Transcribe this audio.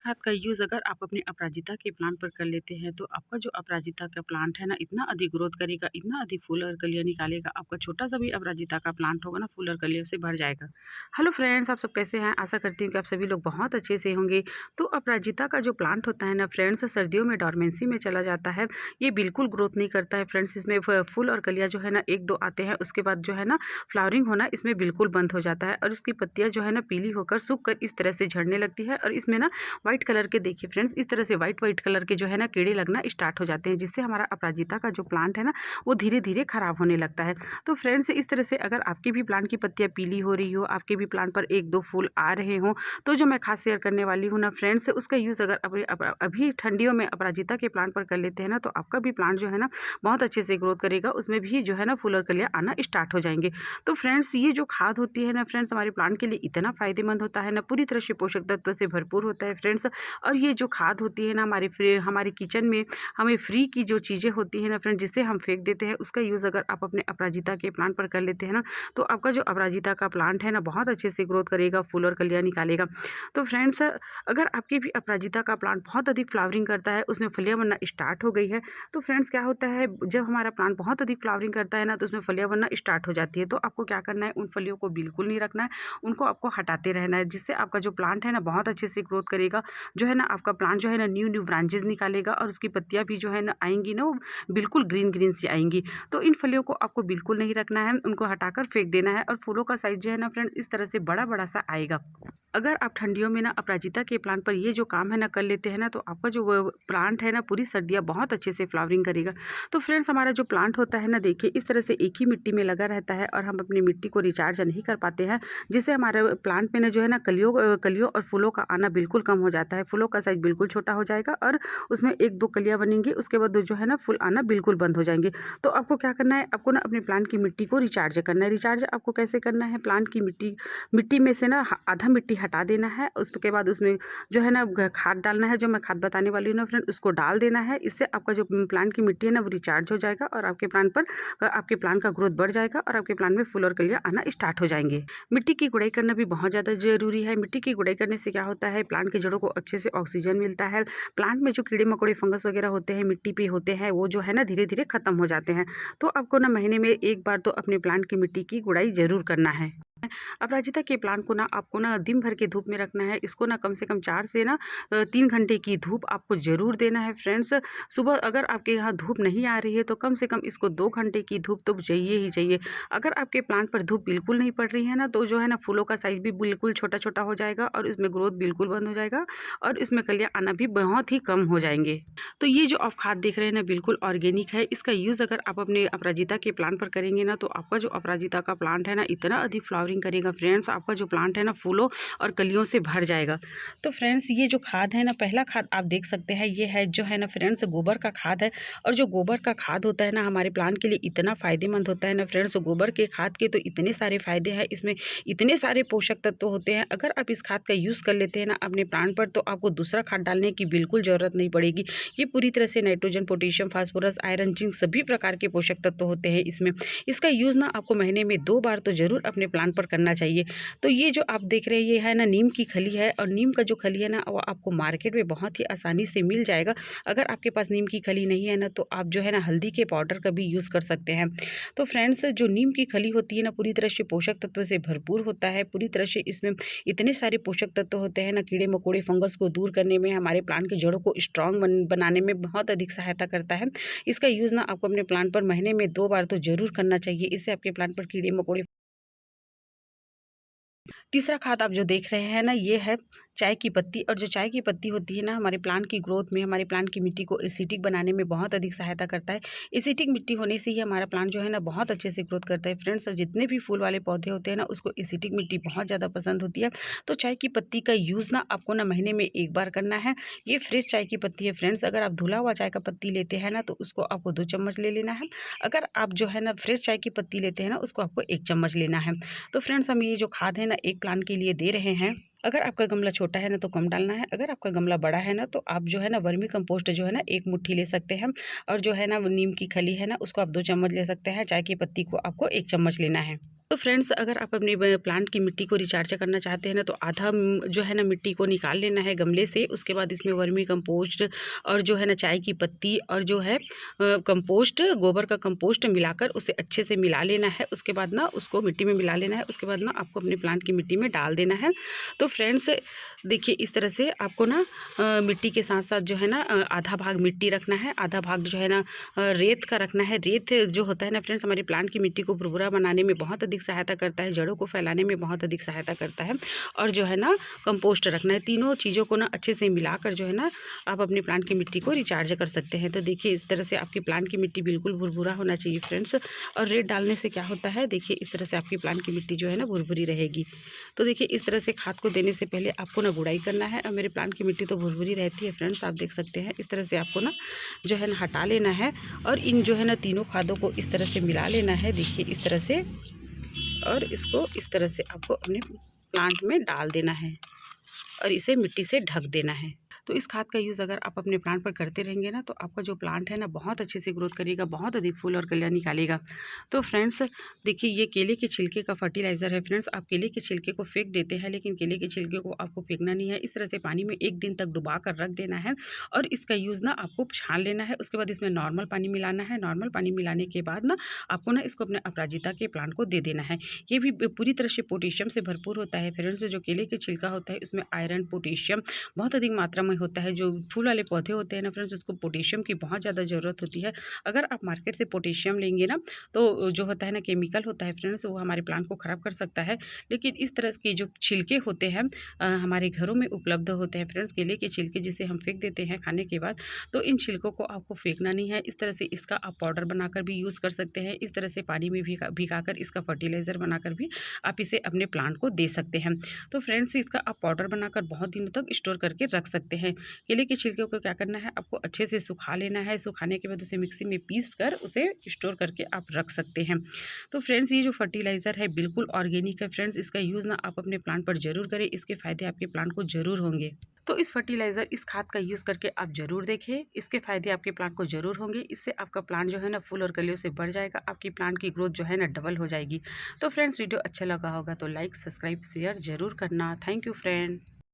खाद का यूज़ अगर आप अपने अपराजिता के प्लांट पर कर लेते हैं तो आपका जो अपराजिता का प्लांट है ना इतना अधिक ग्रोथ करेगा, इतना अधिक फूल और कलियाँ निकालेगा। आपका छोटा सा भी अपराजिता का प्लांट होगा ना, फूल और कलियों से भर जाएगा। हेलो फ्रेंड्स, आप सब कैसे हैं? आशा करती हूँ कि आप सभी लोग बहुत अच्छे से होंगे। तो अपराजिता का जो प्लांट होता है ना फ्रेंड्स, सर्दियों में डॉर्मेंसी में चला जाता है। ये बिल्कुल ग्रोथ नहीं करता है फ्रेंड्स। इसमें फूल और कलियाँ जो है ना 1-2 आते हैं, उसके बाद जो है ना फ्लावरिंग होना इसमें बिल्कुल बंद हो जाता है और इसकी पत्तियाँ जो है ना पीली होकर सूख कर इस तरह से झड़ने लगती है। और इसमें ना व्हाइट कलर के, देखिए फ्रेंड्स, इस तरह से व्हाइट कलर के जो है ना कीड़े लगना स्टार्ट हो जाते हैं, जिससे हमारा अपराजिता का जो प्लांट है ना वो धीरे धीरे खराब होने लगता है। तो फ्रेंड्स, इस तरह से अगर आपके भी प्लांट की पत्तियां पीली हो रही हो, आपके भी प्लांट पर 1-2 फूल आ रहे हों, तो जो मैं खास शेयर करने वाली हूँ ना फ्रेंड्स, उसका यूज़ अगर अभी ठंडियों में अपराजिता के प्लांट पर कर लेते हैं ना, तो आपका भी प्लांट जो है ना बहुत अच्छे से ग्रोथ करेगा। उसमें भी जो है ना फूल और कलियाँ आना स्टार्ट हो जाएंगे। तो फ्रेंड्स, ये जो खाद होती है ना फ्रेंड्स, हमारे प्लांट के लिए इतना फायदेमंद होता है ना, पूरी तरह से पोषक तत्व से भरपूर होता है फ्रेंड्स। और ये जो खाद होती है ना हमारे किचन में हमें फ्री की जो चीज़ें होती है ना फ्रेंड, जिसे हम फेंक देते हैं, उसका यूज़ अगर आप अपने अपराजिता के प्लांट पर कर लेते हैं ना, तो आपका जो अपराजिता का प्लांट है ना बहुत अच्छे से ग्रोथ करेगा, फूल और कलियाँ निकालेगा। तो फ्रेंड्स, अगर आपके भी अपराजिता का प्लांट बहुत अधिक फ्लावरिंग करता है, उसमें फलियाँ बनना स्टार्ट हो गई है, तो फ्रेंड्स क्या होता है, जब हमारा प्लांट बहुत अधिक फ्लावरिंग करता है ना, तो उसमें फलियाँ बनना स्टार्ट हो जाती है। तो आपको क्या करना है, उन फलियों को बिल्कुल नहीं रखना है, उनको आपको हटाते रहना है, जिससे आपका जो प्लांट है ना बहुत अच्छे से ग्रोथ करेगा। जो है ना आपका प्लांट जो है ना न्यू ब्रांचेस निकालेगा और उसकी पत्तियां भी जो है ना आएंगी ना, वो बिल्कुल ग्रीन सी आएंगी। तो इन फलियों को आपको बिल्कुल नहीं रखना है, उनको हटाकर फेंक देना है। और फूलों का साइज जो है ना फ्रेंड इस तरह से बड़ा सा आएगा। अगर आप ठंडियों में ना अपराजिता के प्लांट पर ये जो काम है ना कर लेते हैं ना, तो आपका जो वो प्लांट है ना पूरी सर्दियाँ बहुत अच्छे से फ्लावरिंग करेगा। तो फ्रेंड्स, हमारा जो प्लांट होता है ना, देखिए इस तरह से एक ही मिट्टी में लगा रहता है और हम अपनी मिट्टी को रिचार्ज नहीं कर पाते हैं, जिससे हमारे प्लांट में ना जो है ना कलियों और फूलों का आना बिल्कुल कम हो जाता है। फूलों का साइज बिल्कुल छोटा हो जाएगा और उसमें 1-2 कलियाँ बनेंगी, उसके बाद जो है ना फूल आना बिल्कुल बंद हो जाएंगे। तो आपको क्या करना है, आपको ना अपने प्लांट की मिट्टी को रिचार्ज करना है। रिचार्ज आपको कैसे करना है, प्लांट की मिट्टी में से ना आधा मिट्टी हटा देना है, उसके बाद उसमें जो है ना खाद डालना है, जो मैं खाद बताने वाली हूँ ना फ्रेंड, उसको डाल देना है। इससे आपका जो प्लांट की मिट्टी है ना वो रिचार्ज हो जाएगा और आपके प्लांट का ग्रोथ बढ़ जाएगा और आपके प्लांट में फूल और कलियाँ आना स्टार्ट हो जाएंगे। मिट्टी की गुड़ाई करना भी बहुत ज़्यादा जरूरी है। मिट्टी की गुड़ाई करने से क्या होता है, प्लांट की जड़ों को अच्छे से ऑक्सीजन मिलता है। प्लांट में जो कीड़े मकोड़े फंगस वगैरह होते हैं मिट्टी पे होते हैं, वो जो है ना धीरे धीरे खत्म हो जाते हैं। तो आपको ना महीने में 1 बार तो अपने प्लांट की मिट्टी की गुड़ाई जरूर करना है। अपराजिता के प्लांट को ना आपको ना दिन भर के धूप में रखना है। इसको ना कम से कम 4 से ना 3 घंटे की धूप आपको ज़रूर देना है फ्रेंड्स। सुबह अगर आपके यहाँ धूप नहीं आ रही है तो कम से कम इसको 2 घंटे की धूप तो चाहिए ही चाहिए। अगर आपके प्लांट पर धूप बिल्कुल नहीं पड़ रही है ना, तो जो है ना फूलों का साइज़ भी बिल्कुल छोटा-छोटा हो जाएगा और इसमें ग्रोथ बिल्कुल बंद हो जाएगा और इसमें कलियाँ आना भी बहुत ही कम हो जाएँगे। तो ये जो आप खाद देख रहे हैं ना बिल्कुल ऑर्गेनिक है। इसका यूज़ अगर आप अपने अपराजिता के प्लांट पर करेंगे ना, तो आपका जो अपराजिता का प्लांट है ना इतना अधिक फ्लावरिंग करेगा फ्रेंड्स, आपका जो प्लांट है ना फूलों और कलियों से भर जाएगा। तो फ्रेंड्स, ये जो खाद है ना, पहला खाद आप देख सकते हैं, ये है जो है ना फ्रेंड्स गोबर का खाद है। और जो गोबर का खाद होता है ना हमारे प्लांट के लिए इतना फ़ायदेमंद होता है ना फ्रेंड्स। गोबर के खाद के तो इतने सारे फ़ायदे हैं, इसमें इतने सारे पोषक तत्व होते हैं। अगर आप इस खाद का यूज़ कर लेते हैं ना अपने प्लांट पर, तो आपको दूसरा खाद डालने की बिल्कुल ज़रूरत नहीं पड़ेगी। ये पूरी तरह से nitrogen, potassium, phosphorus, iron, zinc सभी प्रकार के पोषक तत्व होते हैं इसमें। इसका यूज़ ना आपको महीने में 2 बार तो ज़रूर अपने प्लांट पर करना चाहिए। तो ये जो आप देख रहे हैं ये है ना नीम की खली है, और नीम का जो खली है ना वो आपको मार्केट में बहुत ही आसानी से मिल जाएगा। अगर आपके पास नीम की खली नहीं है ना, तो आप जो है ना हल्दी के पाउडर का भी यूज़ कर सकते हैं। तो फ्रेंड्स, जो नीम की खली होती है ना पूरी तरह से पोषक तत्व से भरपूर होता है। पूरी तरह से इसमें इतने सारे पोषक तत्व होते हैं ना, कीड़े मकोड़े फंगस को दूर करने में, हमारे प्लांट की जड़ों को स्ट्रांग बनाने में बहुत अधिक सहायता करता है। इसका यूज़ ना आपको अपने प्लांट पर महीने में 2 बार तो ज़रूर करना चाहिए। इससे आपके प्लांट पर कीड़े मकोड़े। तीसरा खाद आप जो देख रहे हैं ना, ये है चाय की पत्ती। और जो चाय की पत्ती होती है ना हमारे प्लांट की ग्रोथ में, हमारे प्लांट की मिट्टी को एसिडिक बनाने में बहुत अधिक सहायता करता है। एसिडिक मिट्टी होने से ही हमारा प्लांट जो है ना बहुत अच्छे से ग्रोथ करता है फ्रेंड्स। और जितने भी फूल वाले पौधे होते हैं ना उसको एसिडिक मिट्टी बहुत ज़्यादा पसंद होती है। तो चाय की पत्ती का यूज़ ना आपको ना महीने में 1 बार करना है। ये फ्रेश चाय की पत्ती है फ्रेंड्स। अगर आप धुला हुआ चाय का पत्ती लेते हैं ना, तो उसको आपको 2 चम्मच ले लेना है। अगर आप जो है ना फ्रेश चाय की पत्ती लेते हैं ना, उसको आपको 1 चम्मच लेना है। तो फ्रेंड्स, हम ये जो खाद है ना एक प्लांट के लिए दे रहे हैं। अगर आपका गमला छोटा है ना तो कम डालना है, अगर आपका गमला बड़ा है ना तो आप जो है ना वर्मी कंपोस्ट जो है ना 1 मुट्ठी ले सकते हैं। और जो है ना नीम की खली है ना उसको आप 2 चम्मच ले सकते हैं। चाय की पत्ती को आपको 1 चम्मच लेना है। तो फ्रेंड्स, अगर आप अपनी प्लांट की मिट्टी को रिचार्ज करना चाहते हैं ना, तो आधा जो है ना मिट्टी को निकाल लेना है गमले से। उसके बाद इसमें वर्मी कंपोस्ट और जो है ना चाय की पत्ती और जो है कंपोस्ट, गोबर का कंपोस्ट मिलाकर उसे अच्छे से मिला लेना है। उसके बाद ना उसको मिट्टी में मिला लेना है। उसके बाद ना आपको अपने प्लांट की मिट्टी में डाल देना है। तो फ्रेंड्स देखिए, इस तरह से आपको ना मिट्टी के साथ साथ जो है ना आधा भाग मिट्टी रखना है, आधा भाग जो है ना रेत का रखना है। रेत जो होता है ना फ्रेंड्स, हमारी प्लांट की मिट्टी को भुरभुरा बनाने में बहुत अधिक सहायता करता है, जड़ों को फैलाने में बहुत अधिक सहायता करता है। और जो है ना कंपोस्ट रखना है। तीनों चीज़ों को ना अच्छे से मिलाकर जो है ना आप अपनी प्लांट की मिट्टी को रिचार्ज कर सकते हैं। तो देखिए, इस तरह से आपकी प्लांट की मिट्टी बिल्कुल भुरभुरा होना चाहिए फ्रेंड्स। और रेत डालने से क्या होता है, देखिए इस तरह से आपकी प्लांट की मिट्टी जो है ना भुरभुरी रहेगी। तो देखिए, इस तरह से खाद को देने से पहले आपको ना गुड़ाई करना है। और मेरे प्लांट की मिट्टी तो भुरभुरी रहती है फ्रेंड्स, आप देख सकते हैं। इस तरह से आपको ना जो है ना हटा लेना है और इन जो है ना तीनों खादों को इस तरह से मिला लेना है। देखिए इस तरह से, और इसको इस तरह से आपको अपने प्लांट में डाल देना है और इसे मिट्टी से ढक देना है। तो इस खाद का यूज़ अगर आप अपने प्लांट पर करते रहेंगे ना, तो आपका जो प्लांट है ना बहुत अच्छे से ग्रोथ करेगा, बहुत अधिक फूल और कलियाँ निकालेगा। तो फ्रेंड्स देखिए, ये केले के छिलके का फर्टिलाइज़र है फ्रेंड्स। आप केले के छिलके को फेंक देते हैं, लेकिन केले के छिलके को आपको फेंकना नहीं है। इस तरह से पानी में 1 दिन तक डुबा कर रख देना है और इसका यूज़ ना आपको छान लेना है। उसके बाद इसमें नॉर्मल पानी मिलाना है। नॉर्मल पानी मिलाने के बाद ना आपको ना इसको अपने अपराजिता के प्लांट को दे देना है। ये भी पूरी तरह से पोटेशियम से भरपूर होता है फ्रेंड्स। जो केले के छिलका होता है, इसमें आयरन, पोटेशियम बहुत अधिक मात्रा में होता है। जो फूल वाले पौधे होते हैं ना फ्रेंड्स, उसको पोटेशियम की बहुत ज़्यादा ज़रूरत होती है। अगर आप मार्केट से पोटेशियम लेंगे ना, तो जो होता है ना केमिकल होता है फ्रेंड्स, वो हमारे प्लांट को ख़राब कर सकता है। लेकिन इस तरह के जो छिलके होते हैं हमारे घरों में उपलब्ध होते हैं फ्रेंड्स, केले के छिलके जिसे हम फेंक देते हैं खाने के बाद। तो इन छिलकों को आपको फेंकना नहीं है। इस तरह से इसका आप पाउडर बनाकर भी यूज़ कर सकते हैं। इस तरह से पानी में भिगाकर इसका फर्टिलाइज़र बनाकर भी आप इसे अपने प्लांट को दे सकते हैं। तो फ्रेंड्स, इसका आप पाउडर बनाकर बहुत दिनों तक स्टोर करके रख सकते हैं। केले के छिलके को क्या करना है, आपको अच्छे से सुखा लेना है। सुखाने के बाद उसे मिक्सी में पीस कर उसे स्टोर करके आप रख सकते हैं। तो फ्रेंड्स, ये जो फर्टिलाइज़र है बिल्कुल ऑर्गेनिक है फ्रेंड्स। इसका यूज़ ना आप अपने प्लांट पर ज़रूर करें। इसके फ़ायदे आपके प्लांट को ज़रूर होंगे। तो इस फर्टिलाइज़र, इस खाद का यूज़ करके आप ज़रूर देखें। इसके फ़ायदे आपके प्लांट को ज़रूर होंगे। इससे आपका प्लांट जो है ना फूल और कलियों से बढ़ जाएगा। आपकी प्लांट की ग्रोथ जो है ना डबल हो जाएगी। तो फ्रेंड्स, वीडियो अच्छा लगा होगा तो लाइक, सब्सक्राइब, शेयर ज़रूर करना। Thank you friend.